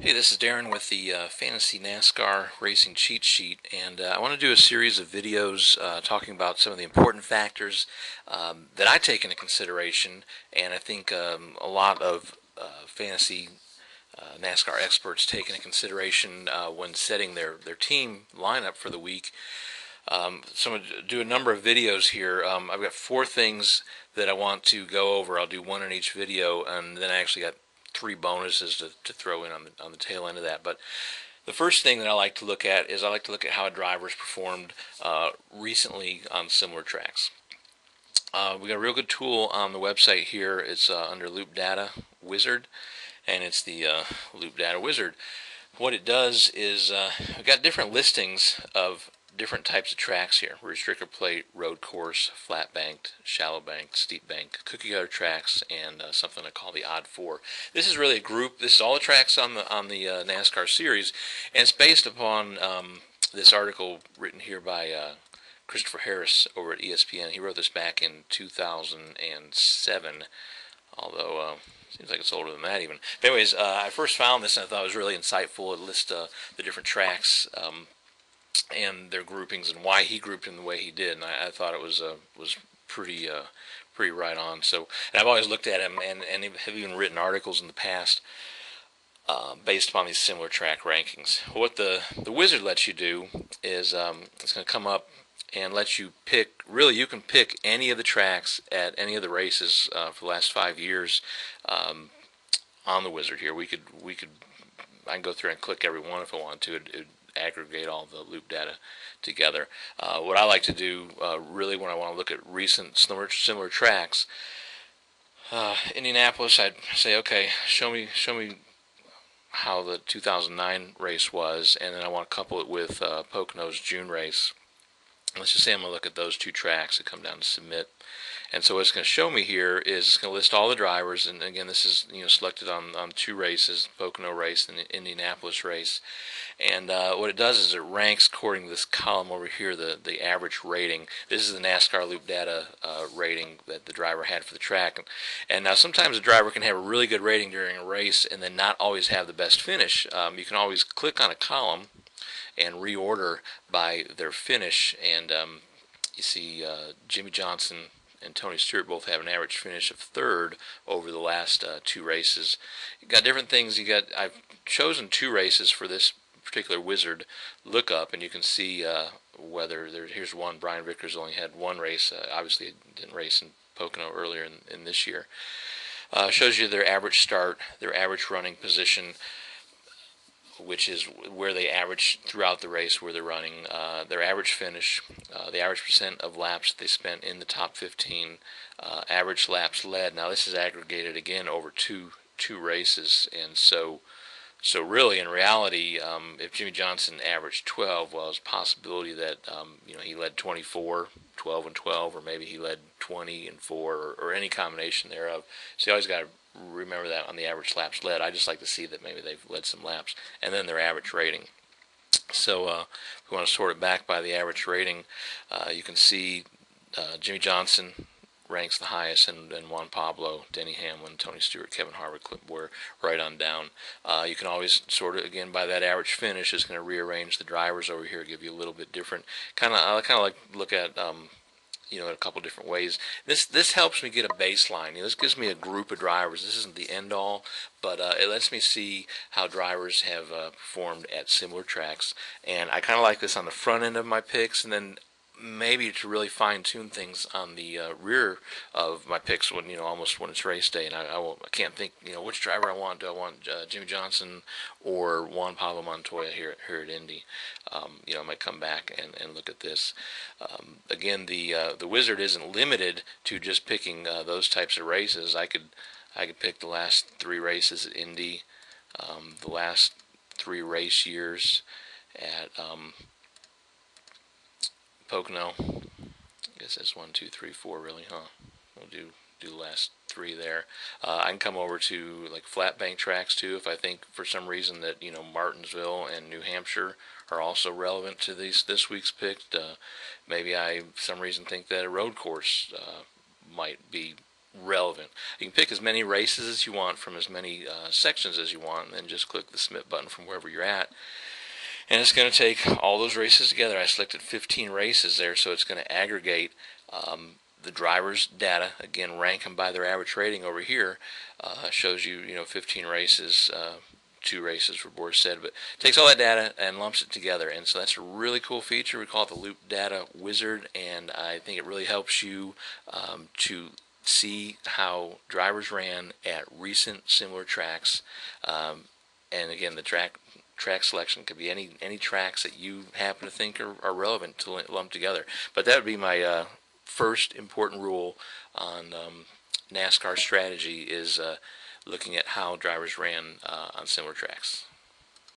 Hey, this is Darren with the Fantasy NASCAR Racing Cheat Sheet, and I want to do a series of videos talking about some of the important factors that I take into consideration, and I think a lot of fantasy NASCAR experts take into consideration when setting their team lineup for the week. So I'm going to do a number of videos here. I've got four things that I want to go over. I'll do one in each video, and then I actually got three bonuses to throw in on the tail end of that. But the first thing that I like to look at is I like to look at how a driver's performed recently on similar tracks. We got a real good tool on the website here. It's under Loop Data Wizard, and it's the Loop Data Wizard. What it does is we've got different listings of different types of tracks here: restrictor plate, road course, flat banked, shallow banked, steep banked, cookie cutter tracks, and something I call the odd four. This is really a group. This is all the tracks on the NASCAR series, and it's based upon this article written here by Christopher Harris over at ESPN. He wrote this back in 2007, although seems like it's older than that even. But anyways, I first found this and I thought it was really insightful. It lists the different tracks and their groupings and why he grouped them the way he did, and I thought it was pretty pretty right on. So, and I've always looked at him and have even written articles in the past based upon these similar track rankings. What the wizard lets you do is it's going to come up and let you pick. Really, you can pick any of the tracks at any of the races for the last 5 years on the wizard here. I can go through and click every one if I want to. It'd aggregate all the loop data together. What I like to do really when I want to look at recent similar tracks, Indianapolis, I'd say, okay, show me how the 2009 race was, and then I want to couple it with Pocono's June race. Let's just say I'm going to look at those two tracks and come down to submit. And so what it's going to show me here is it's going to list all the drivers, and again, this is selected on two races, Pocono race and the Indianapolis race. And what it does is it ranks according to this column over here, the average rating. This is the NASCAR Loop Data rating that the driver had for the track. And now sometimes a driver can have a really good rating during a race and then not always have the best finish. You can always click on a column and reorder by their finish, and you see Jimmy Johnson and Tony Stewart both have an average finish of third over the last two races. You got different things. I've chosen two races for this particular wizard lookup, and you can see whether here's one. Brian Vickers only had one race. Obviously, didn't race in Pocono earlier in this year. Shows you their average start, their average running position, which is where they average throughout the race where they're running, their average finish, the average percent of laps they spent in the top 15, average laps led. Now this is aggregated again over two races, and so really in reality, if Jimmy Johnson averaged 12, well, there's a possibility that he led 24, 12 and 12, or maybe he led 20 and 4, or any combination thereof. So you always got to remember that on the average laps led. I just like to see that maybe they've led some laps, and then their average rating. So if we want to sort it back by the average rating, you can see Jimmy Johnson ranks the highest, and Juan Pablo, Denny Hamlin, Tony Stewart, Kevin Harvick, Clint Boyer, right on down. You can always sort it again by that average finish. It's going to rearrange the drivers over here, give you a little bit different. I kind of like to look at in a couple different ways. This helps me get a baseline. This gives me a group of drivers. This isn't the end all, but it lets me see how drivers have performed at similar tracks. And I kind of like this on the front end of my picks, and then maybe to really fine tune things on the rear of my picks when almost when it's race day, and I can't think which driver I want. Do I want Jimmy Johnson or Juan Pablo Montoya here at Indy? I might come back and look at this. Again, the wizard isn't limited to just picking those types of races. I could pick the last three races at Indy, the last three race years at Pocono. I guess that's 1, 2, 3, 4 really, huh? We'll do the last three there. I can come over to like flat bank tracks too if I think for some reason that Martinsville and New Hampshire are also relevant to this week's pick. Maybe I for some reason think that a road course might be relevant. You can pick as many races as you want from as many sections as you want, and then just click the submit button from wherever you're at. And it's going to take all those races together. I selected 15 races there, so it's going to aggregate the drivers' data. Again, rank them by their average rating over here. Shows you, 15 races, 2 races for Borsted, but it takes all that data and lumps it together. And so that's a really cool feature. We call it the Loop Data Wizard, and I think it really helps you to see how drivers ran at recent similar tracks. And again, the track selection could be any tracks that you happen to think are relevant to lump together. But that would be my first important rule on NASCAR strategy, is looking at how drivers ran on similar tracks.